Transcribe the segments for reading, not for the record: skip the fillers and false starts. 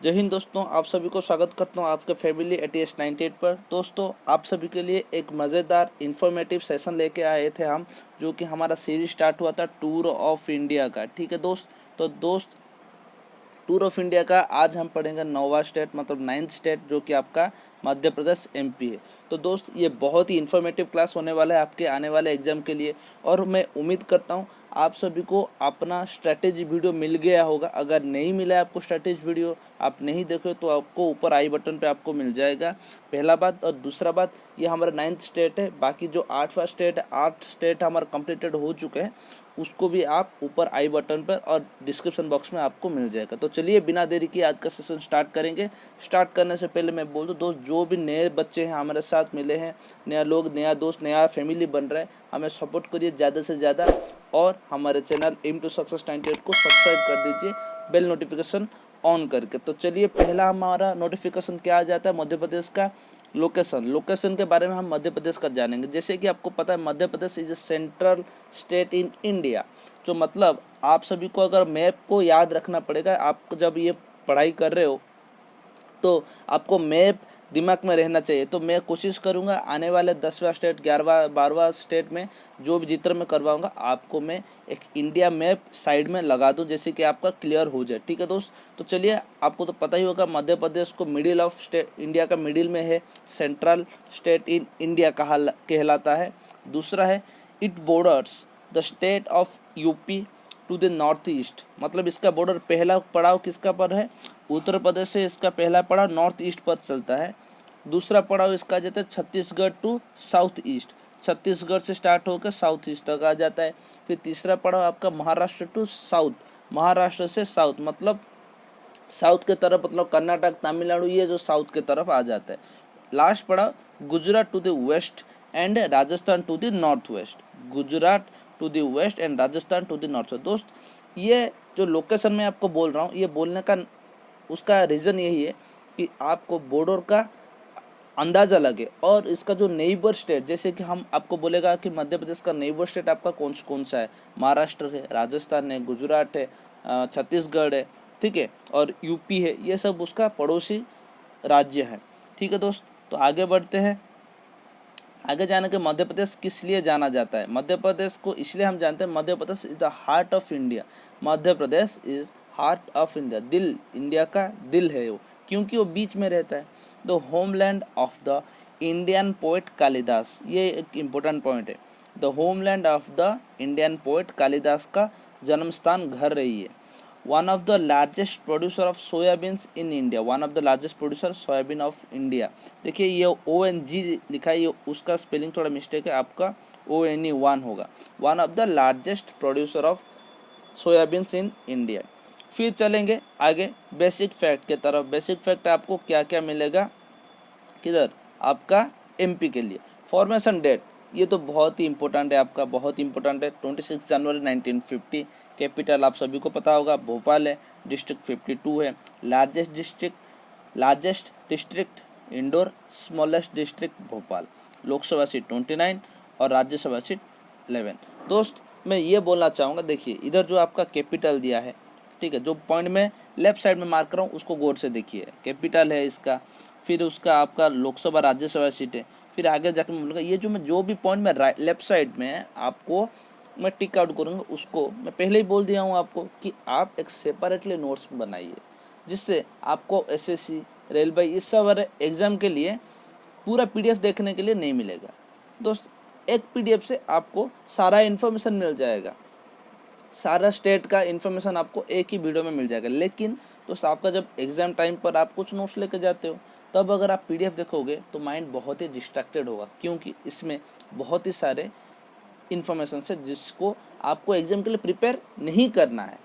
जय हिंद दोस्तों, आप सभी को स्वागत करता हूं आपके फैमिली ATS 98 पर। दोस्तों, आप सभी के लिए एक मज़ेदार इन्फॉर्मेटिव सेशन लेके आए थे हम, जो कि हमारा सीरीज स्टार्ट हुआ था टूर ऑफ इंडिया का। ठीक है दोस्त, तो दोस्त टूर ऑफ इंडिया का आज हम पढ़ेंगे 9वां स्टेट, मतलब 9th स्टेट, जो कि आपका मध्य प्रदेश MP है। तो दोस्त, ये बहुत ही इन्फॉर्मेटिव क्लास होने वाला है आपके आने वाले एग्जाम के लिए, और मैं उम्मीद करता हूँ आप सभी को अपना स्ट्रैटेजी वीडियो मिल गया होगा। अगर नहीं मिला है आपको स्ट्रैटेजी वीडियो, आप नहीं देखे तो आपको ऊपर आई बटन पे आपको मिल जाएगा, पहला बात। और दूसरा बात, ये हमारा 9th स्टेट है, बाकी जो 8वां स्टेट है, 8 स्टेट हमारा कंप्लीटेड हो चुके हैं, उसको भी आप ऊपर आई बटन पर और डिस्क्रिप्शन बॉक्स में आपको मिल जाएगा। तो चलिए बिना देरी किए आज का सेशन स्टार्ट करेंगे। स्टार्ट करने से पहले मैं बोल दूं दोस्त, जो भी नए बच्चे हैं हमारे साथ मिले हैं, नया लोग, नया दोस्त, नया फैमिली बन रहा है, हमें सपोर्ट करिए ज़्यादा से ज़्यादा, और हमारे चैनल एम टू सक्सेस 98 को सब्सक्राइब कर दीजिए बेल नोटिफिकेशन ऑन करके। तो चलिए पहला हमारा नोटिफिकेशन क्या आ जाता है, मध्य प्रदेश का लोकेशन के बारे में हम मध्य प्रदेश का जानेंगे। जैसे कि आपको पता है, Madhya Pradesh is a central state in India. जो मतलब आप सभी को अगर मैप को याद रखना पड़ेगा, आप जब ये पढ़ाई कर रहे हो तो आपको मैप दिमाग में रहना चाहिए। तो मैं कोशिश करूंगा आने वाले 10वां स्टेट, 11वां, 12वां स्टेट में जो भी जितना मैं करवाऊंगा, आपको मैं एक इंडिया मैप साइड में लगा दूं, जैसे कि आपका क्लियर हो जाए। ठीक है दोस्त, तो चलिए, आपको तो पता ही होगा मध्य प्रदेश को मिडिल ऑफ स्टेट, इंडिया का मिडिल में है, सेंट्रल स्टेट इन इंडिया कहलाता है। दूसरा है, it borders the state of UP to the north east, मतलब इसका बॉर्डर पहला पड़ाव किसका पर है, उत्तर प्रदेश से इसका पहला पड़ाव नॉर्थ ईस्ट पर चलता है। दूसरा पड़ाव इसका जाता है Chhattisgarh to south east, Chhattisgarh से स्टार्ट होकर साउथ ईस्ट तक आ जाता है। फिर तीसरा पड़ाव आपका महाराष्ट्र टू साउथ, महाराष्ट्र से साउथ, मतलब साउथ के तरफ, मतलब कर्नाटक, तमिलनाडु, ये जो साउथ के तरफ आ जाता है। लास्ट पड़ाव Gujarat to the west and Rajasthan to the north west, Gujarat to the west and Rajasthan to the north west. दोस्त, ये जो लोकेशन मैं आपको बोल रहा हूँ, ये बोलने का उसका रीज़न यही है कि आपको बॉर्डर का अंदाज़ा लगे, और इसका जो नेबर स्टेट, जैसे कि हम आपको बोलेगा कि मध्य प्रदेश का नेबर स्टेट आपका कौन सा है, महाराष्ट्र है, राजस्थान है, गुजरात है, छत्तीसगढ़ है, ठीक है, और यूपी है, ये सब उसका पड़ोसी राज्य है। ठीक है दोस्त, तो आगे बढ़ते हैं। आगे जाने के मध्य प्रदेश किस लिए जाना जाता है, मध्य प्रदेश को इसलिए हम जानते हैं, Madhya Pradesh is the heart of India. Madhya Pradesh is heart of India, दिल, इंडिया का दिल है वो, क्योंकि वो बीच में रहता है। The homeland of the Indian poet Kalidas, ये एक इम्पोर्टेंट पॉइंट है। The homeland of the Indian poet Kalidas का जन्म स्थान घर रही है। One of the largest producer of soya beans in India, one of the largest producer soybean of India. देखिए ये ONG लिखा है, ये उसका स्पेलिंग थोड़ा मिस्टेक है, आपका ONE1 होगा। One of the largest producer of soya beans in India. फिर चलेंगे आगे बेसिक फैक्ट के तरफ। बेसिक फैक्ट आपको क्या क्या मिलेगा, किधर, आपका MP के लिए। फॉर्मेशन डेट, ये तो बहुत ही इंपॉर्टेंट है, आपका बहुत इंपॉर्टेंट है। 26 जनवरी 1950। कैपिटल आप सभी को पता होगा भोपाल है। डिस्ट्रिक्ट 52 है। Largest district Indore, smallest district Bhopal. Lok Sabha seat 29 और राज्यसभा सीट 11। दोस्त, मैं ये बोलना चाहूँगा, देखिए इधर जो आपका कैपिटल दिया है, ठीक है, जो पॉइंट में लेफ्ट साइड में मार्क कर रहा हूँ उसको गौर से देखिए, कैपिटल है इसका, फिर उसका आपका लोकसभा राज्यसभा सीट है, फिर आगे जाकर मैं बोलूँगा ये जो भी पॉइंट में लेफ्ट साइड में है, आपको मैं टिक आउट करूँगा, उसको मैं पहले ही बोल दिया हूँ आपको कि आप एक सेपरेटली नोट्स बनाइए, जिससे आपको SSC, रेलवे, इस सब एग्ज़ाम के लिए पूरा PDF देखने के लिए नहीं मिलेगा। दोस्त, एक PDF से आपको सारा इन्फॉर्मेशन मिल जाएगा, सारा स्टेट का इन्फॉर्मेशन आपको एक ही वीडियो में मिल जाएगा। लेकिन दोस्त, आपका जब एग्ज़ाम टाइम पर आप कुछ नोट्स लेके जाते हो, तब अगर आप PDF देखोगे तो माइंड बहुत ही डिस्ट्रैक्टेड होगा, क्योंकि इसमें बहुत ही सारे इन्फॉर्मेशन है जिसको आपको एग्ज़ाम के लिए प्रिपेयर नहीं करना है।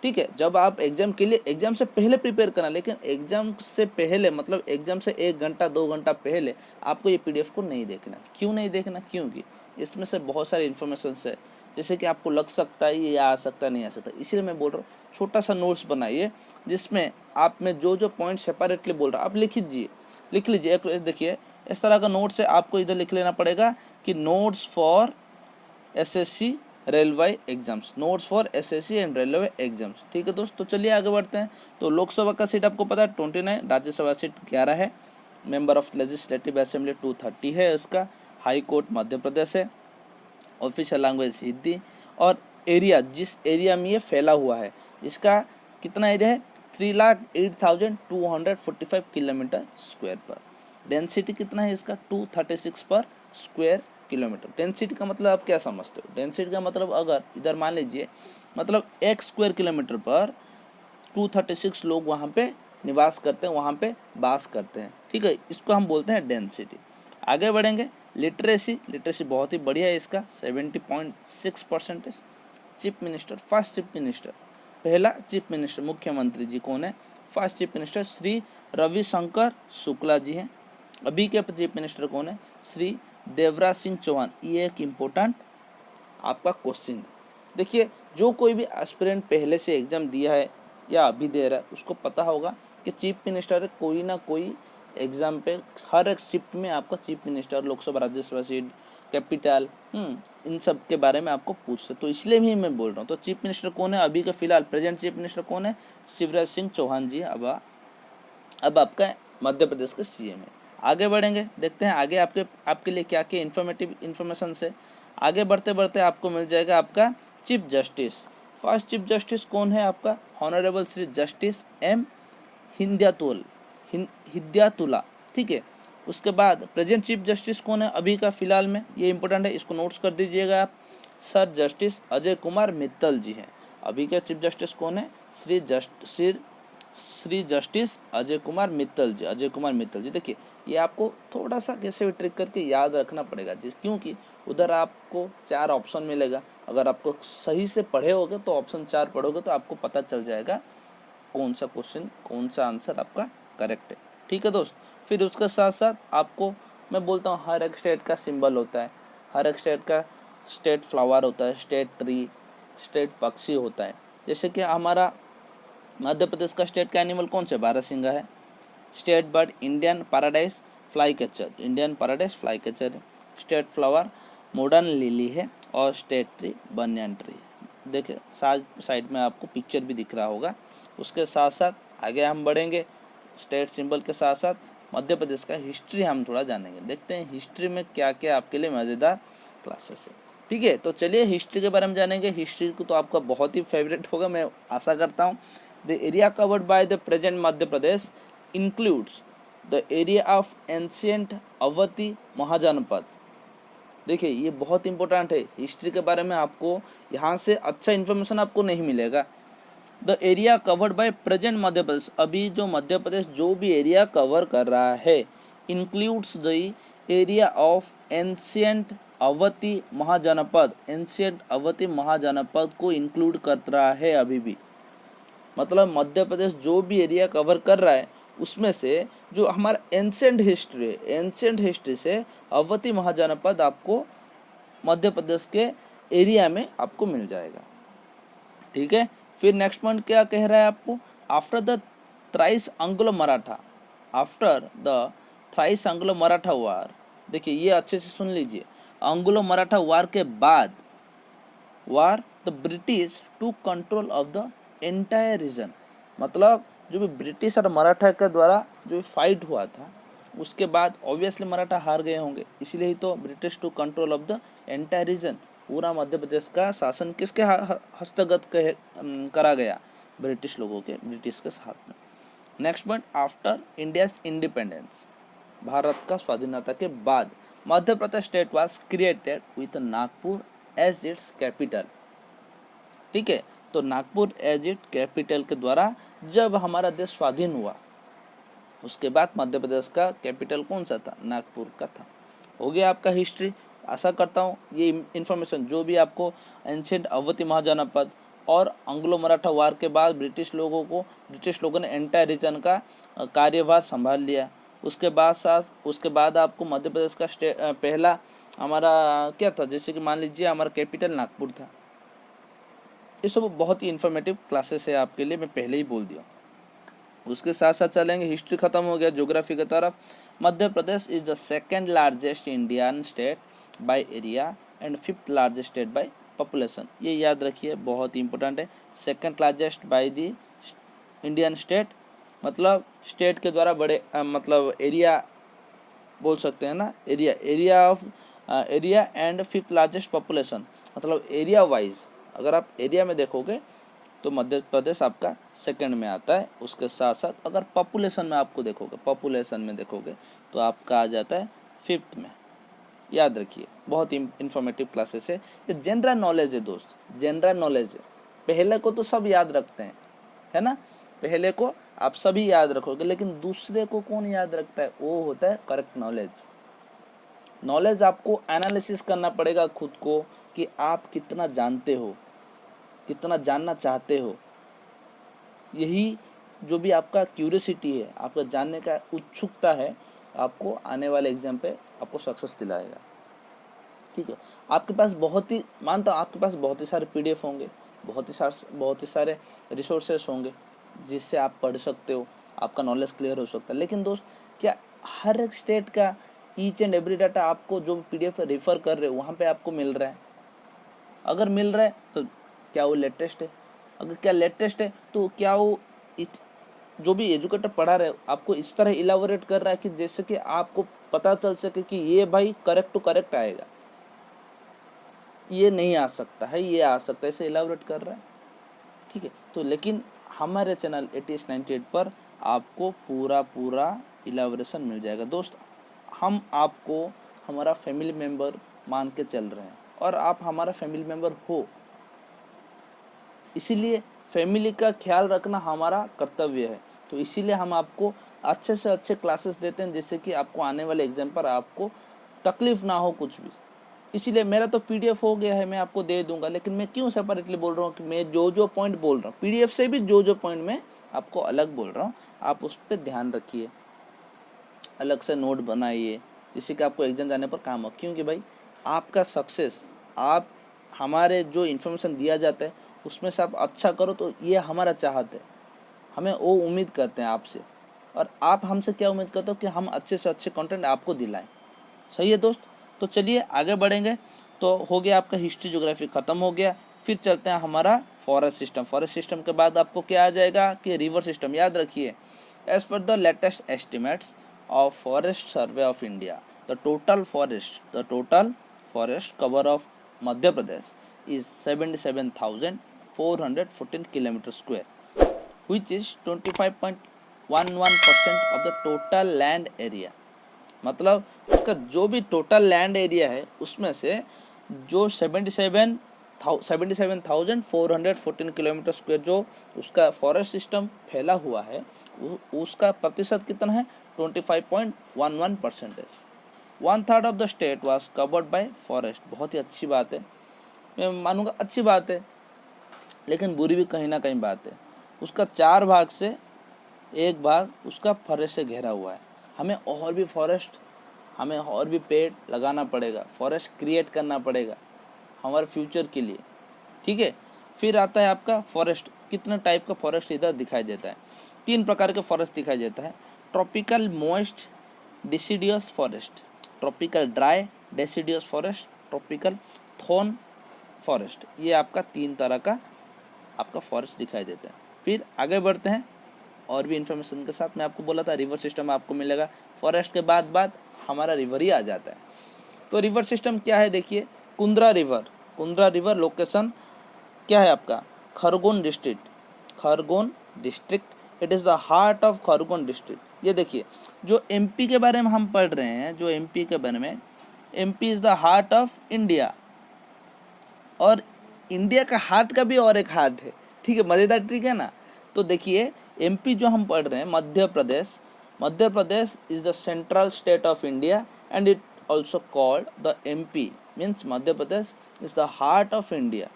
ठीक है, जब आप एग्ज़ाम के लिए एग्ज़ाम से पहले प्रिपेयर करना, लेकिन एग्ज़ाम से पहले, मतलब एग्ज़ाम से 1 घंटा 2 घंटा पहले आपको ये PDF को नहीं देखना। क्यों नहीं देखना, क्योंकि इसमें से बहुत सारे इन्फॉर्मेशन है, जैसे कि आपको लग सकता है ये आ सकता नहीं आ सकता। इसलिए मैं बोल रहा हूँ छोटा सा नोट्स बनाइए, जिसमें आप में जो पॉइंट सेपरेटली बोल रहा हूँ आप लिख लीजिए। एक देखिए इस तरह का नोट्स है, आपको इधर लिख लेना पड़ेगा कि notes for SSC railway exams, notes for SSC and railway exams. ठीक है दोस्त, तो चलिए आगे बढ़ते हैं। तो लोकसभा का सीट आपको पता है 29, राज्यसभा सीट 11 है, मेंबर ऑफ लेजिस्लेटिव असेंबली 230 है इसका, हाई कोर्ट मध्य प्रदेश है, ऑफिशियल लैंग्वेज हिंदी, और एरिया जिस एरिया में ये फैला हुआ है इसका कितना एरिया है 3,08,245 किलोमीटर स्क्वायर पर। डेंसिटी कितना है इसका 236 पर स्क्वायर किलोमीटर। डेंसिटी का मतलब आप क्या समझते हो? डेंसिटी का मतलब अगर इधर मान लीजिए मतलब 1 स्क्वायर किलोमीटर पर 236 लोग वहाँ पे निवास करते हैं, वहाँ पे बास करते हैं। ठीक है, इसको हम बोलते हैं डेंसिटी। आगे बढ़ेंगे, लिटरेसी बहुत ही बढ़िया है इसका 70.6%। Chief minister, first chief minister, पहला चीफ मिनिस्टर मुख्यमंत्री जी कौन है? First chief minister Shri Ravishankar Shukla ji हैं। अभी के चीफ मिनिस्टर कौन है? श्री देवराज सिंह चौहान। ये एक इम्पोर्टेंट आपका क्वेश्चन है। देखिए, जो कोई भी एस्पिरेंट पहले से एग्जाम दिया है या अभी दे रहा है उसको पता होगा कि चीफ मिनिस्टर कोई ना कोई एग्जाम पे हर एक शिफ्ट में आपका chief minister, Lok Sabha Rajya Sabha seat, capital, इन सब के बारे में आपको पूछते, तो इसलिए भी मैं बोल रहा हूँ। तो चीफ मिनिस्टर कौन है अभी का फिलहाल? प्रेजेंट चीफ मिनिस्टर कौन है? शिवराज सिंह चौहान जी अब आपका मध्य प्रदेश के सीएम है। आगे बढ़ेंगे, देखते हैं आगे आपके लिए क्या क्या इन्फॉर्मेशन से। आगे बढ़ते बढ़ते आपको मिल जाएगा आपका chief justice. First chief justice कौन है आपका? Honourable Shri justice M Hidayatullah. ठीक है, उसके बाद प्रेजेंट चीफ जस्टिस कौन है अभी का फिलहाल में? ये इंपॉर्टेंट है, इसको नोट्स कर दीजिएगा आप। सर जस्टिस अजय कुमार मित्तल जी हैं। अभी का चीफ जस्टिस कौन है? श्री जस्टिस अजय कुमार मित्तल जी। देखिए, ये आपको थोड़ा सा कैसे भी ट्रिक करके याद रखना पड़ेगा क्योंकि उधर आपको 4 ऑप्शन मिलेगा। अगर आपको सही से पढ़े होगे तो ऑप्शन 4 पढ़ोगे तो आपको पता चल जाएगा कौन सा क्वेश्चन, कौन सा आंसर आपका करेक्ट है। ठीक है दोस्त, फिर उसके साथ साथ आपको मैं बोलता हूँ हर एक स्टेट का सिंबल होता है, हर एक स्टेट का स्टेट फ्लावर होता है, स्टेट ट्री, स्टेट पक्षी होता है। जैसे कि हमारा मध्य प्रदेश का स्टेट का एनिमल कौन सा? बारहसिंगा है। State bird Indian paradise fly catcher है। स्टेट फ्लावर मॉडर्न लिली है और स्टेट ट्री बनियान ट्री। देखिए साइड में आपको पिक्चर भी दिख रहा होगा। उसके साथ साथ आगे हम बढ़ेंगे, स्टेट सिंबल के साथ साथ मध्य प्रदेश का हिस्ट्री हम थोड़ा जानेंगे। देखते हैं हिस्ट्री में क्या क्या आपके लिए मज़ेदार क्लासेस है। ठीक है, तो चलिए हिस्ट्री के बारे में जानेंगे। हिस्ट्री को तो आपका बहुत ही फेवरेट होगा, मैं आशा करता हूँ। The area covered by the present Madhya Pradesh includes the area of ancient अवधी महाजनपद। देखिए, ये बहुत इंपॉर्टेंट है। हिस्ट्री के बारे में आपको यहाँ से अच्छा इन्फॉर्मेशन आपको नहीं मिलेगा। The area covered by present Madhya Pradesh, अभी जो मध्य प्रदेश जो भी एरिया कवर कर रहा है, includes the area of ancient Awadhi Mahajanapada. Ancient अवधी महाजनपद को इंक्लूड कर रहा है अभी भी। मतलब मध्य प्रदेश जो भी एरिया कवर कर रहा है उसमें से जो हमारा एंशिएंट हिस्ट्री है, एंशिएंट हिस्ट्री से अवधी महाजनपद आपको मध्य प्रदेश के एरिया में आपको मिल जाएगा। ठीक है, फिर नेक्स्ट पॉइंट क्या कह रहा है आपको? After the thrice Anglo Maratha war. देखिए, ये अच्छे से सुन लीजिए। एंग्लो मराठा वार के बाद the British to control of the entire region. मतलब जो भी ब्रिटिश और मराठा के द्वारा जो फाइट हुआ था उसके बाद ऑब्वियसली मराठा हार गए होंगे, इसलिए ही तो British to control of the entire region. पूरा मध्य प्रदेश का शासन किसके हस्तगत करा गया? ब्रिटिश लोगों के, ब्रिटिश के साथ में। Next point, after India independence, Bharat का स्वाधीनता के बाद Madhya Pradesh state was created with Nagpur as its capital. ठीक है, तो नागपुर एज इट कैपिटल के द्वारा जब हमारा देश स्वाधीन हुआ उसके बाद मध्य प्रदेश का कैपिटल कौन सा था? नागपुर का था। हो गया आपका हिस्ट्री। आशा करता हूँ ये इन्फॉर्मेशन जो भी आपको एंशिएंट अवधी महाजनपद और एंग्लो मराठा वार के बाद ब्रिटिश लोगों ने एंटायर रीजन का कार्यभार संभाल लिया। उसके बाद आपको मध्य प्रदेश का पहला हमारा क्या था? जैसे कि मान लीजिए हमारा कैपिटल नागपुर था। ये सब बहुत ही इन्फॉर्मेटिव क्लासेस है आपके लिए, मैं पहले ही बोल दिया। उसके साथ साथ चलेंगे, हिस्ट्री खत्म हो गया, ज्योग्राफी की तरफ। Madhya Pradesh is the second largest Indian state by area and 5th largest state by population, ये याद रखिए, बहुत इंपॉर्टेंट है। Second largest by the Indian state, मतलब स्टेट के द्वारा बड़े मतलब एरिया बोल सकते हैं ना, area and fifth largest population, मतलब एरिया वाइज अगर आप एरिया में देखोगे तो मध्य प्रदेश आपका सेकंड में आता है। उसके साथ साथ अगर पॉपुलेशन में आपको देखोगे, पॉपुलेशन में देखोगे तो आपका आ जाता है फिफ्थ में। याद रखिए, बहुत इंफॉर्मेटिव क्लासेस है, ये जनरल नॉलेज है दोस्त, जनरल नॉलेज है। पहले को तो सब याद रखते हैं, है ना, पहले को आप सभी याद रखोगे, लेकिन दूसरे को कौन याद रखता है, वो होता है करेक्ट नॉलेज। नॉलेज आपको एनालिसिस करना पड़ेगा खुद को कि आप कितना जानते हो, कितना जानना चाहते हो। यही जो भी आपका क्यूरियोसिटी है, आपका जानने का उत्सुकता है, आपको आने वाले एग्जाम पे आपको सक्सेस दिलाएगा। ठीक है, आपके पास बहुत ही, मानता हूँ आपके पास बहुत ही सारे PDF होंगे, बहुत ही सारे रिसोर्सेस होंगे जिससे आप पढ़ सकते हो, आपका नॉलेज क्लियर हो सकता है। लेकिन दोस्त, क्या हर एक स्टेट का ईच एंड एवरी डाटा आपको जो PDF रेफर कर रहे हो वहाँ पे आपको मिल रहा है? अगर मिल रहा है तो क्या वो लेटेस्ट है? अगर क्या लेटेस्ट है तो क्या वो जो भी एजुकेटर पढ़ा रहे आपको इस तरह इलाबोरेट कर रहा है कि जैसे कि आपको पता चल सके कि ये भाई करेक्ट टू करेक्ट आएगा, ये नहीं आ सकता है, ये आ सकता है, ऐसे इलाबोरेट कर रहा है। ठीक है, तो लेकिन हमारे चैनल ATS 98 पर आपको पूरा इलाबोरेशन मिल जाएगा। दोस्त, हम आपको हमारा फैमिली मेम्बर मान के चल रहे हैं और आप हमारा फैमिली मेम्बर हो, इसीलिए फैमिली का ख्याल रखना हमारा कर्तव्य है। तो इसीलिए हम आपको अच्छे से अच्छे क्लासेस देते हैं, जिससे कि आपको आने वाले एग्जाम पर आपको तकलीफ ना हो कुछ भी। इसीलिए मेरा तो PDF हो गया है, मैं आपको दे दूंगा, लेकिन मैं क्यों सेपरेटली बोल रहा हूँ कि मैं जो पॉइंट बोल रहा हूँ PDF से भी जो पॉइंट मैं आपको अलग बोल रहा हूँ, आप उस पर ध्यान रखिए, अलग से नोट बनाइए, जिससे कि आपको एग्जाम जाने पर काम हो। क्योंकि भाई आपका सक्सेस, आप हमारे जो इन्फॉर्मेशन दिया जाता है उसमें से आप अच्छा करो, तो ये हमारा चाहत है, हमें वो उम्मीद करते हैं आपसे, और आप हमसे क्या उम्मीद करते हो कि हम अच्छे से अच्छे कंटेंट आपको दिलाएं। सही है दोस्त, तो चलिए आगे बढ़ेंगे। तो हो गया आपका हिस्ट्री ज्योग्राफी ख़त्म हो गया, फिर चलते हैं हमारा फॉरेस्ट सिस्टम। फॉरेस्ट सिस्टम के बाद आपको क्या आ जाएगा कि रिवर सिस्टम। याद रखिए, as per the latest estimates of forest survey of India, the total forest cover of Madhya Pradesh is 77,414 kilometre square, which is 25.11% of the total land area। मतलब उसका जो भी टोटल लैंड एरिया है उसमें से जो 77,414 किलोमीटर स्क्वायर जो उसका फॉरेस्ट सिस्टम फैला हुआ है, उसका प्रतिशत कितना है? 25.11%। 1/3 of the state was covered by forest. बहुत ही अच्छी बात है, मैं मानूंगा अच्छी बात है, लेकिन बुरी भी कहीं ना कहीं बात है। उसका 4 भाग से 1 भाग उसका फॉरेस्ट से घेरा हुआ है। हमें और भी पेड़ लगाना पड़ेगा, फॉरेस्ट क्रिएट करना पड़ेगा हमारे फ्यूचर के लिए। ठीक है, फिर आता है आपका फॉरेस्ट। कितने टाइप का फॉरेस्ट इधर दिखाई देता है? 3 प्रकार के फॉरेस्ट दिखाई देता है। Tropical moist deciduous forest, tropical dry deciduous forest, tropical thorn forest. ये आपका 3 तरह का आपका फॉरेस्ट दिखाई देता है। फिर आगे बढ़ते हैं और भी इन्फॉर्मेशन के साथ। मैं आपको बोला था रिवर सिस्टम आपको मिलेगा, फॉरेस्ट के बाद हमारा रिवर ही आ जाता है। तो रिवर सिस्टम क्या है देखिए, कुंद्रा रिवर लोकेशन क्या है आपका? Khargone district, it is the heart of Khargone district. ये देखिए, जो MP के बारे में हम पढ़ रहे हैं, जो MP के बारे में, MP is the heart of India, और इंडिया का हार्ट का भी और एक हार्ट है। ठीक है, मज़ेदार ट्रिक है ना। तो देखिए, MP जो हम पढ़ रहे हैं, Madhya Pradesh is the central state of India and it also called the MP, means Madhya Pradesh is the heart of India.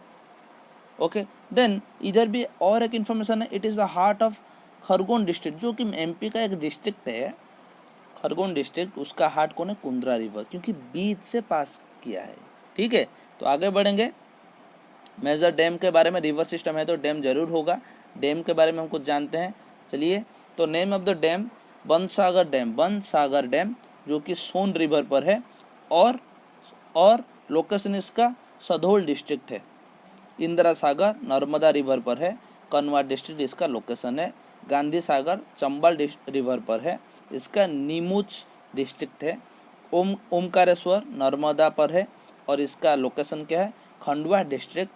Okay, then इधर भी और एक इन्फॉर्मेशन है, it is the heart of Khargone district, जो कि MP का एक डिस्ट्रिक्ट है खरगोन डिस्ट्रिक्ट। उसका हार्ट कौन है? कुंद्रा रिवर, क्योंकि बीच से पास किया है। ठीक है, तो आगे बढ़ेंगे। मेजर डैम के बारे में, रिवर सिस्टम है तो डैम जरूर होगा, डैम के बारे में हम कुछ जानते हैं। चलिए, तो name of the dam Bansagar dam, जो कि सोन रिवर पर है, और लोकेशन इसका सधोल डिस्ट्रिक्ट है। इंदिरा सागर नर्मदा रिवर पर है, कनवा डिस्ट्रिक्ट इसका लोकेशन है। गांधी सागर चंबल रिवर पर है, इसका नीमुच डिस्ट्रिक्ट है। ओमकारेश्वर नर्मदा पर है और इसका लोकेशन क्या है, खंडवा डिस्ट्रिक्ट।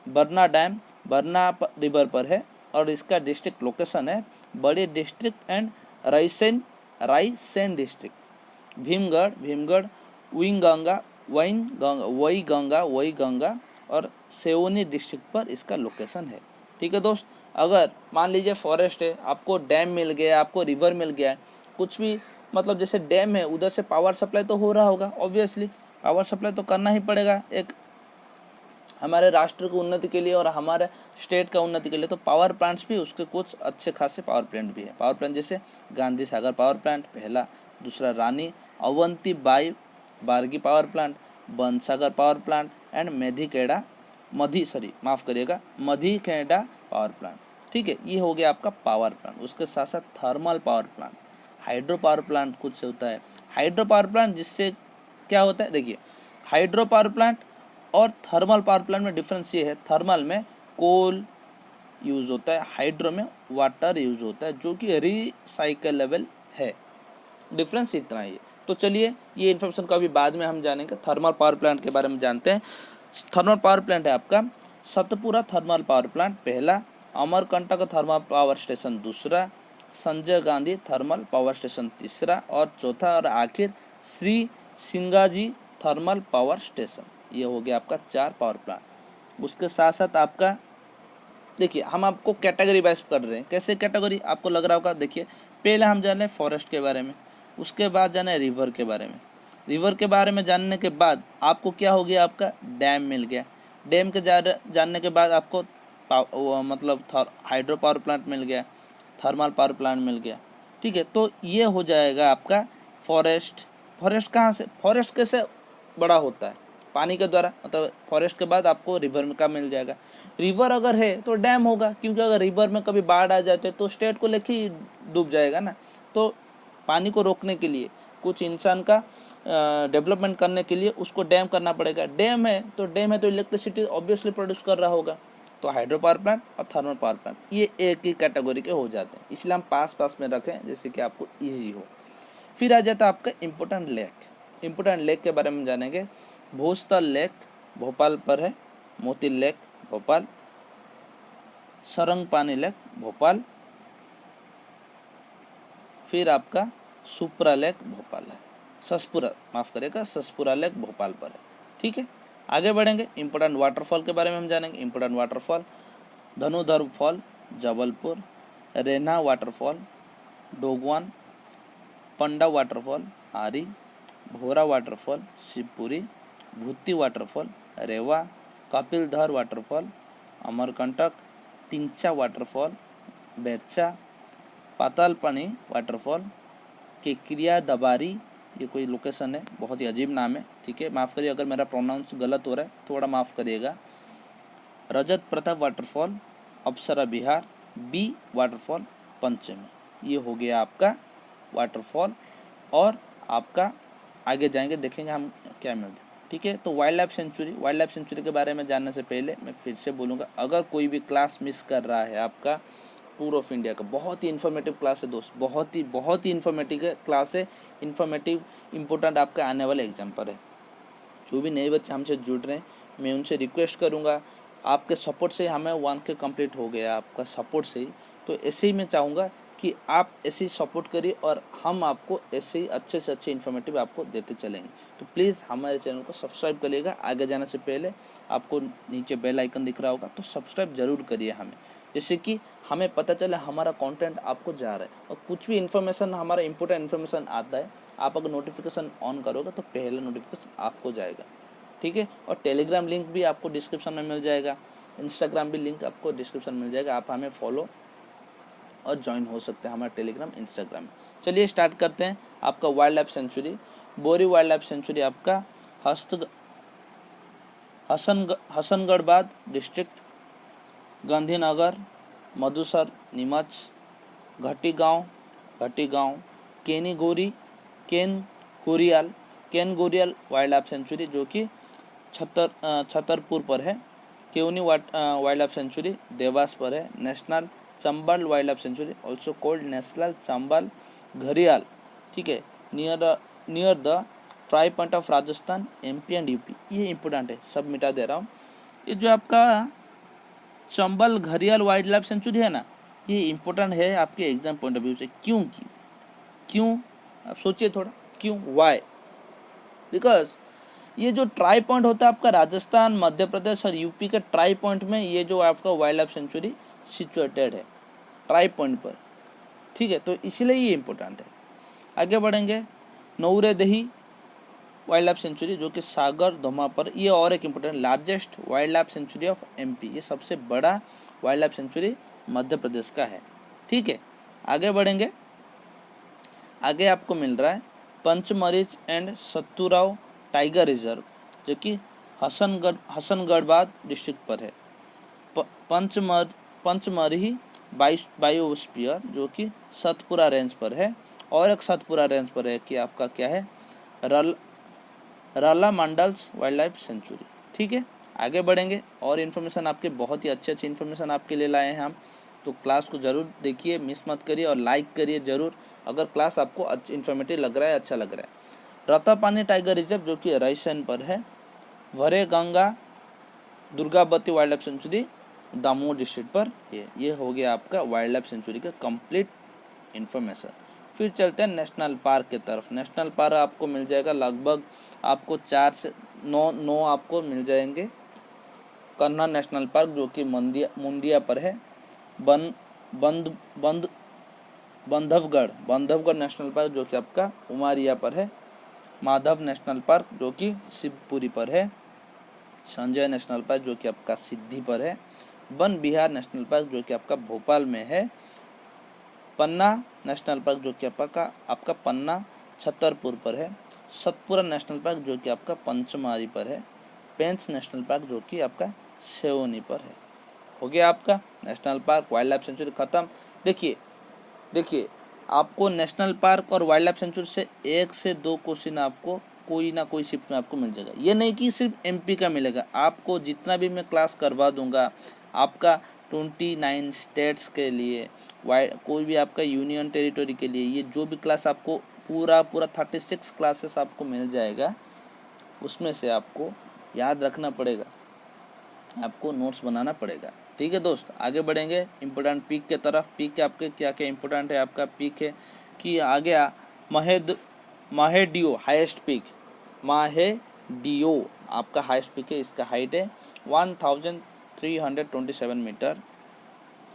बरना डैम बरना रिवर पर है और इसका डिस्ट्रिक्ट लोकेशन है बड़ी district and Raisen district. Bhimgarh वही गंगा और सेवनी डिस्ट्रिक्ट पर इसका लोकेशन है। ठीक है दोस्त, अगर मान लीजिए फॉरेस्ट है, आपको डैम मिल गया, आपको रिवर मिल गया, कुछ भी मतलब जैसे डैम है उधर से पावर सप्लाई तो हो रहा होगा, ऑब्वियसली पावर सप्लाई तो करना ही पड़ेगा एक हमारे राष्ट्र की उन्नति के लिए और हमारे स्टेट का उन्नति के लिए। तो पावर प्लांट्स भी उसके कुछ अच्छे खासे पावर प्लांट भी है। पावर प्लांट जैसे गांधी सागर पावर प्लांट पहला, दूसरा Rani Avanti Bai Bargi power plant, Bansagar power plant and Madhikheda power plant. ठीक है, ये हो गया आपका पावर प्लांट। उसके साथ साथ thermal power plant, hydro power plant कुछ होता है। हाइड्रो पावर प्लांट जिससे क्या होता है, देखिए हाइड्रो पावर प्लांट और थर्मल पावर प्लांट में डिफरेंस ये है, थर्मल में कोल यूज होता है, हाइड्रो में वाटर यूज होता है जो कि रिसाइकलेबल है। डिफरेंस इतना ही है। तो चलिए ये इन्फॉर्मेशन को अभी बाद में हम जानेंगे। थर्मल पावर प्लांट के बारे में जानते हैं। थर्मल पावर प्लांट है आपका सतपुरा थर्मल पावर प्लांट पहला, अमरकंटक थर्मल पावर स्टेशन दूसरा, Sanjay Gandhi thermal power station तीसरा और चौथा और आखिर Shri Singaji thermal power station. ये हो गया आपका 4 पावर प्लांट। उसके साथ साथ आपका देखिए हम आपको कैटेगरी वाइज कर रहे हैं। कैसे कैटेगरी आपको लग रहा होगा, देखिए पहले हम जाने फॉरेस्ट के बारे में, उसके बाद जाने रिवर के बारे में। रिवर के बारे में जानने के बाद आपको क्या हो गया, आपका डैम मिल गया। डैम के जानने के बाद आपको मतलब हाइड्रो पावर प्लांट मिल गया, थर्मल पावर प्लांट मिल गया। ठीक है, तो ये हो जाएगा आपका फॉरेस्ट। फॉरेस्ट कहाँ से, फॉरेस्ट कैसे बड़ा होता है, पानी के द्वारा, मतलब फॉरेस्ट के बाद आपको रिवर का मिल जाएगा। रिवर अगर है तो डैम होगा, क्योंकि अगर रिवर में कभी बाढ़ आ जाते तो स्टेट को लेके ही डूब जाएगा ना। तो पानी को रोकने के लिए कुछ इंसान का डेवलपमेंट करने के लिए उसको डैम करना पड़ेगा। डैम है तो इलेक्ट्रिसिटी ऑब्वियसली प्रोड्यूस कर रहा होगा। तो हाइड्रो पावर प्लांट और थर्मल पावर प्लांट ये एक ही कैटेगरी के हो जाते हैं, इसलिए हम पास में रखें जैसे कि आपको ईजी हो। फिर आ जाता है आपका इम्पोर्टेंट लेक। इम्पोर्टेंट लेक के बारे में जानेंगे। भोजतल लेक भोपाल पर है, मोती लेक भोपाल, सरंगपानी लेक भोपाल, फिर आपका सुपरा लेक भोपाल है, ससपुरा लेक भोपाल पर है। ठीक है, आगे बढ़ेंगे। इम्पोर्टेंट वाटरफॉल के बारे में हम जानेंगे। Important waterfall Dhanudhar fall Jabalpur, Rena waterfall Dogwan, Panda waterfall Aari, Bhora waterfall Shivpuri, Bhuti waterfall Rewa, Kapildhar waterfall Amarkantak, Tincha waterfall Bercha, Patalpani waterfall Kekariya Dabari, ये कोई लोकेशन है, बहुत ही अजीब नाम है। ठीक है, माफ़ करिए अगर मेरा प्रोनाउंस गलत हो रहा है, थोड़ा माफ़ करिएगा। रजत प्रताप वाटरफॉल अप्सरा बिहार, बी वाटरफॉल पंचमी। ये हो गया आपका वाटरफॉल। और आपका आगे जाएंगे देखेंगे हम क्या मिलता है। ठीक है, तो वाइल्ड लाइफ सेंचुरी के बारे में जानने से पहले मैं फिर से बोलूँगा, अगर कोई भी क्लास मिस कर रहा है आपका टूर ऑफ इंडिया का, बहुत ही इन्फॉर्मेटिव क्लास है दोस्त, बहुत ही इन्फॉर्मेटिव क्लास है, इन्फॉर्मेटिव इम्पोर्टेंट आपका आने वाले एग्जाम पर है। जो भी नए बच्चे हमसे जुड़ रहे हैं मैं उनसे रिक्वेस्ट करूँगा, आपके सपोर्ट से हमें 1K कंप्लीट हो गया, आपका सपोर्ट से ही। तो ऐसे ही मैं चाहूँगा कि आप ऐसे ही सपोर्ट करिए और हम आपको ऐसे ही अच्छे से अच्छे इन्फॉर्मेटिव आपको देते चलेंगे। तो प्लीज़ हमारे चैनल को सब्सक्राइब करिएगा। आगे जाने से पहले आपको नीचे बेल आइकन दिख रहा होगा, तो सब्सक्राइब जरूर करिए हमें, जैसे कि हमें पता चले हमारा कंटेंट आपको जा रहा है। और कुछ भी इन्फॉर्मेशन हमारा इंपॉर्टेंट इन्फॉर्मेशन आता है, आप अगर नोटिफिकेशन ऑन करोगे तो पहले नोटिफिकेशन आपको जाएगा। ठीक है, और टेलीग्राम लिंक भी आपको डिस्क्रिप्शन में मिल जाएगा, इंस्टाग्राम भी लिंक आपको डिस्क्रिप्शन मिल जाएगा, आप हमें फॉलो और ज्वाइन हो सकते हैं हमारे टेलीग्राम इंस्टाग्राम में। चलिए स्टार्ट करते हैं। आपका वाइल्ड लाइफ सेंचुरी, बोरी वाइल्ड लाइफ सेंचुरी आपका हसनगढ़बाद डिस्ट्रिक्ट, गांधीनगर, मधुसर, नीमच, घटी गांव, केन गोरियाल वाइल्ड लाइफ सेंचुरी जो कि छतरपुर पर है, केवनी वाइल्ड लाइफ सेंचुरी देवास पर है। National Chambal wild life sanctuary also called national Chambal घड़ियाल, ठीक है, near the try point of Rajasthan, MP and UP. ये इंपॉर्टेंट है, सब मिटा दे रहा हूँ। ये जो आपका चंबल घड़ियाल वाइल्ड लाइफ सेंचुरी है ना, ये इंपॉर्टेंट है आपके एग्जाम पॉइंट ऑफ व्यू से। क्यों आप सोचिए थोड़ा, क्यों, वाई? बिकॉज ये जो ट्राई पॉइंट होता है आपका राजस्थान, मध्य प्रदेश और यूपी के ट्राई पॉइंट में ये जो आपका वाइल्ड लाइफ सेंचुरी सिचुएटेड है ट्राई पॉइंट पर, ठीक है, तो इसलिए ये इंपॉर्टेंट है। आगे बढ़ेंगे, नौरेदही वाइल्ड लाइफ सेंचुरी जो कि सागर धोमा पर, ये और एक important, largest wild life sanctuary of MP, ये सबसे बड़ा wild life sanctuary Madhya Pradesh का है, ठीक है। आगे बढ़ेंगे, आगे आपको मिल रहा है पंचमरीज एंड सत्तूराव टाइगर रिजर्व जो कि हसनगढ़बाद डिस्ट्रिक्ट पर है। पंचमरही बायोस्फीयर जो कि सतपुरा रेंज पर है, और एक सतपुरा रेंज पर है कि आपका क्या है, राला मंडल्स वाइल्ड लाइफ सेंचुरी, ठीक है। आगे बढ़ेंगे, और इन्फॉर्मेशन आपके बहुत ही अच्छी इन्फॉर्मेशन आपके लिए लाए हैं हम, तो क्लास को ज़रूर देखिए, मिस मत करिए और लाइक करिए ज़रूर अगर क्लास आपको इन्फॉर्मेटिव लग रहा है, अच्छा लग रहा है। रतापानी टाइगर रिजर्व जो कि रायसेन पर है। वरे Ganga Durgavati wild life sanctuary Damoh district पर है। ये हो गया आपका वाइल्ड लाइफ सेंचुरी का कंप्लीट इन्फॉर्मेशन। फिर चलते हैं नेशनल पार्क की तरफ। नेशनल पार्क आपको मिल जाएगा लगभग आपको 4 से 9 आपको मिल जाएंगे। कन्हा नेशनल पार्क जो कि मुंदिया पर है। बंधवगढ़ नेशनल पार्क जो कि आपका उमारिया पर है। माधव नेशनल पार्क जो कि शिवपुरी पर है। संजय नेशनल पार्क जो कि आपका सिद्धि पर है। वन बिहार नेशनल पार्क जो कि आपका भोपाल में है। पन्ना नेशनल पार्क जो कि आपका पन्ना छतरपुर पर है। सतपुरा नेशनल पार्क जो कि आपका पंचमारी पर है। पेंच नेशनल पार्क जो कि आपका सेओनी पर है। हो गया आपका national park wild life sanctuary खत्म। देखिए आपको नेशनल पार्क और वाइल्ड लाइफ सेंचुरी से 1 से 2 क्वेश्चन आपको कोई ना कोई शिफ्ट में आपको मिल जाएगा। ये नहीं कि सिर्फ एमपी का मिलेगा, आपको जितना भी मैं क्लास करवा दूंगा आपका 29 स्टेट्स के लिए, कोई भी आपका यूनियन टेरिटरी के लिए, ये जो भी क्लास आपको पूरा 36 क्लासेस आपको मिल जाएगा, उसमें से आपको याद रखना पड़ेगा, आपको नोट्स बनाना पड़ेगा, ठीक है दोस्त। आगे बढ़ेंगे इम्पोर्टेंट पीक के तरफ। पीक के आपके क्या क्या इम्पोर्टेंट है, आपका पीक है कि आगे माहेडियो हाईएस्ट पीक, माहेडियो आपका हाईएस्ट पीक है, इसका हाइट है 1327 मीटर।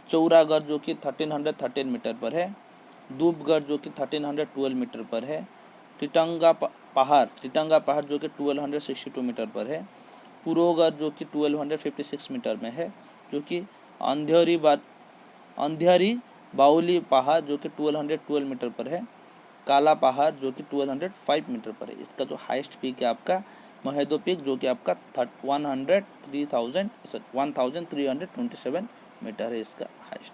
चौरागढ़ जो कि 1313 मीटर पर है। धूपगढ़ जो कि 1312 मीटर पर है। टिटंगा पहाड़ जो कि 1262 मीटर पर है। पुरोगढ़ जो कि 1256 मीटर में है, जो कि अंधेरी बाउली पहाड़ जो कि 1212 मीटर पर है। काला पहाड़ जो कि 1205 मीटर पर है। इसका जो हाईएस्ट पीक है आपका महेदो पीक जो कि आपका 1327 मीटर है इसका हाईएस्ट।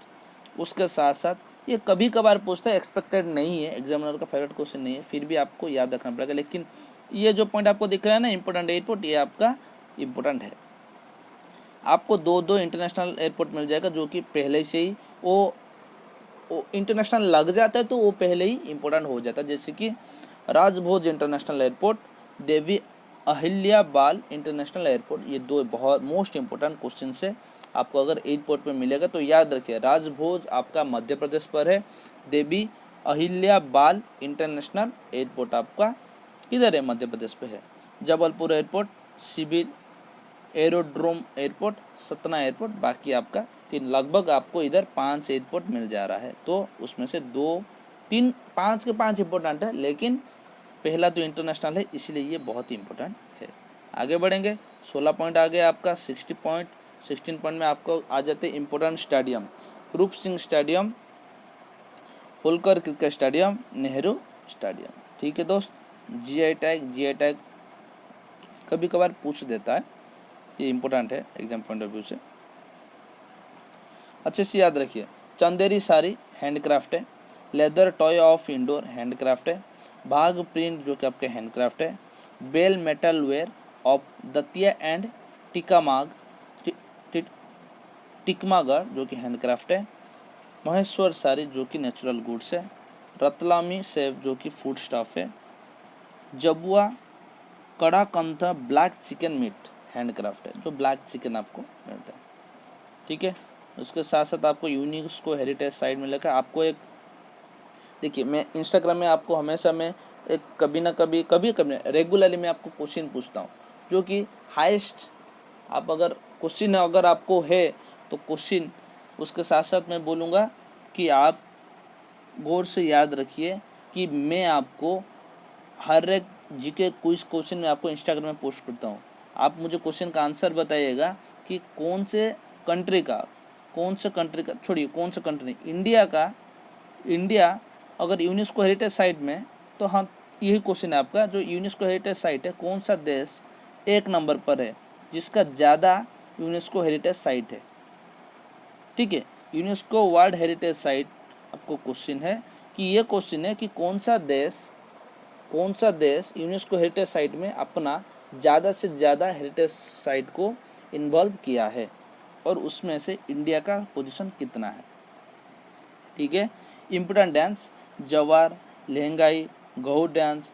उसके साथ साथ ये कभी कभार पूछता है, एक्सपेक्टेड नहीं है, एग्जामिनर का फेवरेट क्वेश्चन नहीं है, फिर भी आपको याद रखना पड़ेगा। लेकिन ये जो पॉइंट आपको दिख रहा है ना इंपॉर्टेंट एयरपोर्ट, ये आपका इम्पोर्टेंट है। आपको दो इंटरनेशनल एयरपोर्ट मिल जाएगा जो कि पहले से ही वो इंटरनेशनल लग जाता है तो वो पहले ही इम्पोर्टेंट हो जाता है। जैसे कि राजभोज इंटरनेशनल एयरपोर्ट, देवी अहिल्या बाल इंटरनेशनल एयरपोर्ट, ये 2 बहुत मोस्ट इंपॉर्टेंट क्वेश्चन है। आपको अगर एयरपोर्ट में मिलेगा तो याद रखिए, राजभोज आपका मध्य प्रदेश पर है। देवी अहिल्या बाल इंटरनेशनल एयरपोर्ट आपका किधर है, मध्य प्रदेश पे है। Jabalpur airport, civil aerodrome airport, Satna airport, बाकी आपका 3, लगभग आपको इधर 5 एयरपोर्ट मिल जा रहा है। तो उसमें से 2, 3, 5 के 5 इंपॉर्टेंट है, लेकिन पहला तो इंटरनेशनल है, इसलिए ये बहुत ही इंपॉर्टेंट है। आगे बढ़ेंगे, 16 पॉइंट आ गए आपका। 16 पॉइंट में आपको आ जाते हैं इंपॉर्टेंट स्टेडियम। रूप Singh stadium, Holkar cricket stadium, Nehru stadium, ठीक है दोस्त। जीआई टैग कभी कभार पूछ देता है, ये इंपॉर्टेंट है एग्जाम पॉइंट ऑफ व्यू से, अच्छे से याद रखिए। चंदेरी साड़ी हैंडक्राफ्ट है। Leather toy of Indore handicraft है। भाग प्रिंट जो कि आपके हैंडक्राफ्ट है। Bell metal ware of Datia and Tikamag Tikamgarh जो कि हैंडक्राफ्ट है, महेश्वर सारी जो कि नेचुरल गुड्स है, रतलामी सेव जो कि फूड स्टफ है, जबुआ कड़ाकंथा ब्लैक चिकन मीट हैंडक्राफ्ट है, जो ब्लैक चिकन आपको मिलता है। ठीक है, उसके साथ साथ आपको यूनेस्को हेरिटेज साइट मिलेगा। आपको एक देखिए, मैं इंस्टाग्राम में आपको हमेशा मैं एक कभी कभी रेगुलरली मैं आपको क्वेश्चन पूछता हूँ, जो कि हाईएस्ट आप अगर क्वेश्चन अगर आपको है तो क्वेश्चन, उसके साथ साथ मैं बोलूँगा कि आप गौर से याद रखिए कि मैं आपको हर एक जीके क्विज क्वेश्चन में आपको इंस्टाग्राम में पोस्ट करता हूँ। आप मुझे क्वेश्चन का आंसर बताइएगा कि कौन से कंट्री का छोड़िए कौन सा कंट्री, इंडिया अगर यूनेस्को हेरिटेज साइट में, तो हाँ यही क्वेश्चन है आपका, जो यूनेस्को हेरिटेज साइट है कौन सा देश एक नंबर पर है जिसका ज़्यादा यूनेस्को हेरिटेज साइट है। ठीक है, यूनेस्को वर्ल्ड हेरिटेज साइट आपको क्वेश्चन है कि ये क्वेश्चन है कि कौन सा देश यूनेस्को हेरिटेज साइट में अपना ज़्यादा से ज़्यादा हेरिटेज साइट को इन्वॉल्व किया है और उसमें से इंडिया का पोजीशन कितना है। ठीक है, important dance Jawar, Lahangai, Gahu dance,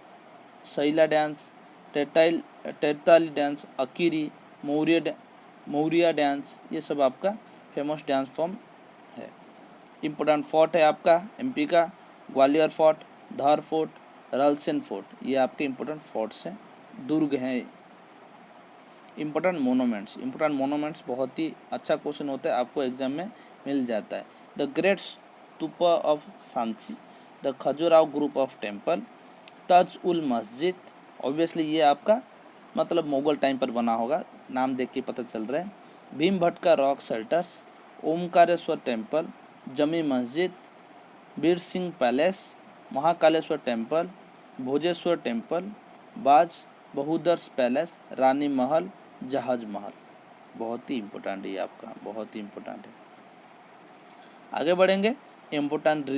Saila dance, Tertali dance, Akiri, Mauria dance, ये सब आपका फेमस डांस फॉर्म है। इम्पोर्टेंट फोर्ट है आपका एमपी का Gwalior fort, Dhar fort, Ralsan fort, ये आपके इम्पोर्टेंट फोर्ट्स हैं, दुर्ग हैं। इम्पोर्टेंट मोनूमेंट्स बहुत ही अच्छा क्वेश्चन होता है, आपको एग्जाम में मिल जाता है। The great stupa of Sanchi, the Khajuraho group of temple, Taj ul Masjid, obviously ये आपका मतलब मुगल टाइम पर बना होगा, नाम देख के पता चल रहा है। Bhimbhatka rock shelters, Omkareshwar temple, Jami Masjid, Bir Singh palace, Mahakaleshwar temple, Bhojeshwar temple, Baz Bahadur's palace, रानी महल, जहाज महल। बहुत ही इम्पोर्टेंट है ये आपका, बहुत ही इम्पोर्टेंट है। आगे बढ़ेंगे, इम्पोर्टेंट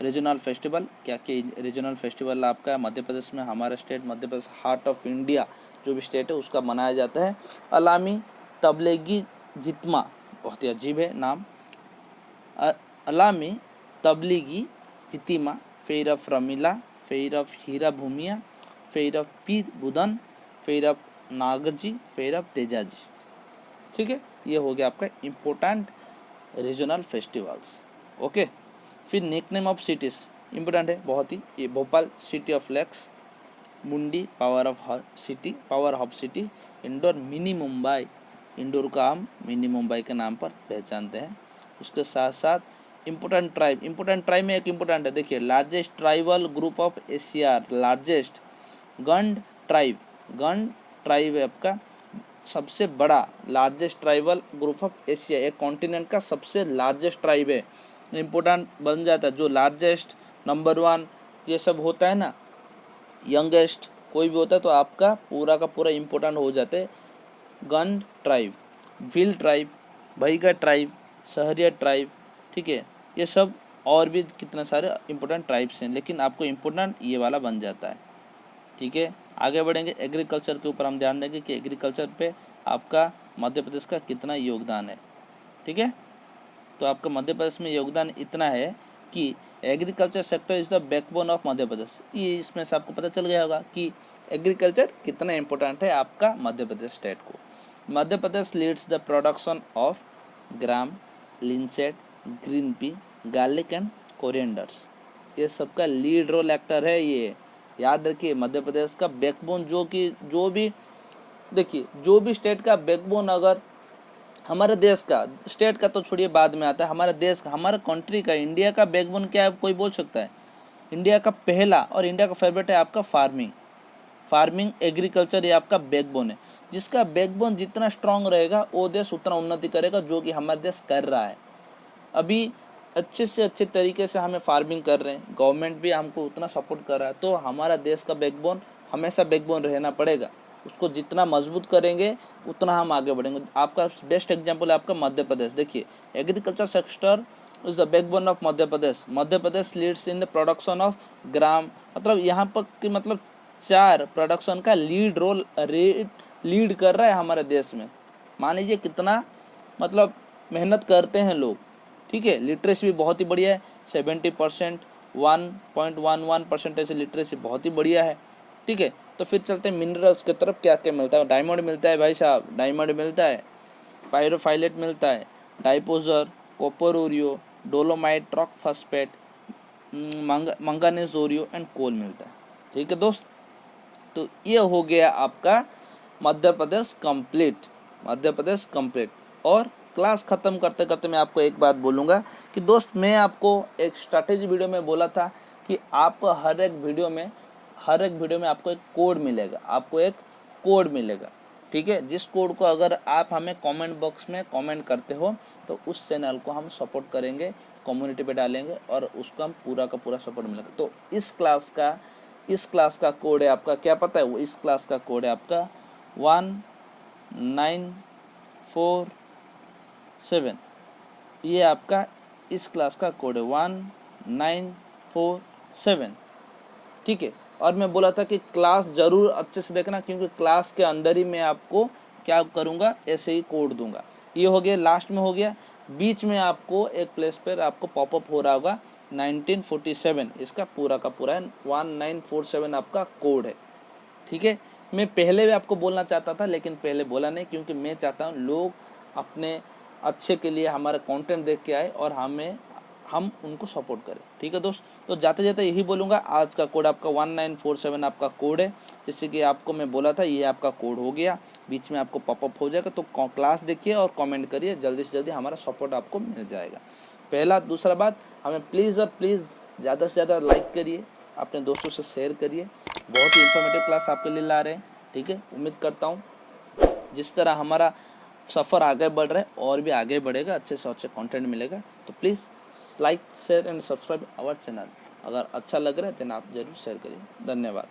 रीजनल फेस्टिवल, क्या क्या रीजनल फेस्टिवल आपका मध्य प्रदेश में, हमारा state Madhya Pradesh heart of India जो भी स्टेट है उसका मनाया जाता है। अलामी तबलीगी जित्मा, बहुत ही अजीब है नाम, Alami Tablighi Jitima, fair of Ramila, fair of Hira Bhumiya, fair of Pir Budan, fair of Nagji, fair of Tejaji. ठीक है, ये हो गया आपका इम्पोर्टेंट रीजनल फेस्टिवल्स। ओके, फिर निकनेम ऑफ सिटीज़ इम्पोर्टेंट है बहुत ही, ये Bhopal city of lakes, Mundi power of city, Indore mini Mumbai, Indore का हम मिनी मुंबई के नाम पर पहचानते हैं। उसके साथ साथ इम्पोर्टेंट ट्राइब में एक इम्पोर्टेंट है, देखिए largest tribal group of Asia, largest Gond tribe है आपका सबसे बड़ा largest tribal group of Asia, एक कॉन्टिनेंट का सबसे लार्जेस्ट ट्राइब है। इम्पोर्टेंट बन जाता है, जो लार्जेस्ट, नंबर 1 ये सब होता है ना, यंगेस्ट कोई भी होता है तो आपका पूरा का पूरा इम्पोर्टेंट हो जाते हैं। Gond tribe, Bhil tribe, Baiga tribe, Sahariya tribe, ठीक है, ये सब और भी कितने सारे इम्पोर्टेंट ट्राइब्स हैं, लेकिन आपको इम्पोर्टेंट ये वाला बन जाता है। ठीक है, आगे बढ़ेंगे, एग्रीकल्चर के ऊपर हम ध्यान देंगे कि एग्रीकल्चर पे आपका मध्य प्रदेश का कितना योगदान है। ठीक है, तो आपका मध्य प्रदेश में योगदान इतना है कि agriculture sector is the backbone of Madhya Pradesh. ये इसमें से आपको पता चल गया होगा कि एग्रीकल्चर कितना इम्पोर्टेंट है आपका मध्य प्रदेश स्टेट को। Madhya Pradesh leads the production of gram, linseed, green pea, garlic and corianders, ये सबका लीड रोल एक्टर है। ये याद रखिए, मध्य प्रदेश का बैकबोन जो भी स्टेट का बैकबोन, अगर हमारे देश का, स्टेट का तो छोड़िए बाद में आता है, हमारे देश का, हमारे कंट्री का, इंडिया का बैकबोन क्या है कोई बोल सकता है? इंडिया का पहला और इंडिया का फेवरेट है आपका फार्मिंग एग्रीकल्चर, ये आपका बैकबोन है। जिसका बैकबोन जितना स्ट्रांग रहेगा वो देश उतना उन्नति करेगा, जो कि हमारा देश कर रहा है। अभी अच्छे से अच्छे तरीके से हमें फार्मिंग कर रहे हैं, गवर्नमेंट भी हमको उतना सपोर्ट कर रहा है, तो हमारा देश का बैकबोन हमेशा बैकबोन रहना पड़ेगा। उसको जितना मजबूत करेंगे उतना हम आगे बढ़ेंगे। आपका बेस्ट एग्जांपल है आपका मध्य प्रदेश। देखिए, agriculture sector is the backbone of Madhya Pradesh. Madhya Pradesh leads in the production of gram, मतलब यहाँ पर कि मतलब 4 प्रोडक्शन का लीड कर रहा है हमारे देश में। मान लीजिए कितना मतलब मेहनत करते हैं लोग, ठीक है। लिटरेसी भी बहुत ही बढ़िया है, 70%, 1.11% ऐसे लिटरेसी बहुत ही बढ़िया है, ठीक है। तो फिर चलते हैं मिनरल्स की तरफ, क्या क्या मिलता है। डायमंड मिलता है भाई साहब, डायमंड मिलता है, पायरोफाइलेट मिलता है, diaspore, copper ore, dolomite, rock phosphate, manganese ore and coal मिलता है, ठीक है दोस्त। तो ये हो गया आपका मध्य प्रदेश कंप्लीट, मध्य प्रदेश कंप्लीट। और क्लास ख़त्म करते करते मैं आपको एक बात बोलूँगा कि दोस्त, मैं आपको एक स्ट्रैटेजी वीडियो में बोला था कि आप हर एक वीडियो में आपको एक कोड मिलेगा, आपको एक कोड मिलेगा, ठीक है। जिस कोड को अगर आप हमें कमेंट बॉक्स में कमेंट करते हो तो उस चैनल को हम सपोर्ट करेंगे, कम्युनिटी पे डालेंगे और उसको हम पूरा का पूरा सपोर्ट मिलेगा। तो इस क्लास का कोड है आपका, क्या पता है वो, इस क्लास का कोड है आपका 1947। ये आपका इस क्लास का कोड है 1947, ठीक है। और मैं बोला था कि क्लास ज़रूर अच्छे से देखना, क्योंकि क्लास के अंदर ही मैं आपको क्या करूँगा, ऐसे ही कोड दूंगा। ये हो गया, लास्ट में हो गया। बीच में आपको एक प्लेस पर आपको पॉपअप हो रहा होगा 1947, इसका पूरा का पूरा है 1947 आपका कोड है, ठीक है। मैं पहले भी आपको बोलना चाहता था लेकिन पहले बोला नहीं, क्योंकि मैं चाहता हूँ लोग अपने अच्छे के लिए हमारा कंटेंट देख के आए और हम उनको सपोर्ट करें, ठीक है दोस्त। तो जाते जाते यही बोलूँगा, आज का कोड आपका 1947 आपका कोड है। जैसे कि आपको मैं बोला था, ये आपका कोड हो गया, बीच में आपको पॉपअप हो जाएगा। तो क्लास देखिए और कमेंट करिए, जल्दी से जल्दी हमारा सपोर्ट आपको मिल जाएगा। पहला, दूसरा बात, हमें प्लीज़ और प्लीज़ ज़्यादा से ज़्यादा लाइक करिए, अपने दोस्तों से शेयर करिए। बहुत ही इन्फॉर्मेटिव क्लास आपके लिए ला रहे हैं, ठीक है। उम्मीद करता हूँ जिस तरह हमारा सफ़र आगे बढ़ रहा है और भी आगे बढ़ेगा, अच्छे से अच्छे कंटेंट मिलेगा। तो please like, share and subscribe our channel. अगर अच्छा लग रहा है तो आप ज़रूर शेयर करिए। धन्यवाद।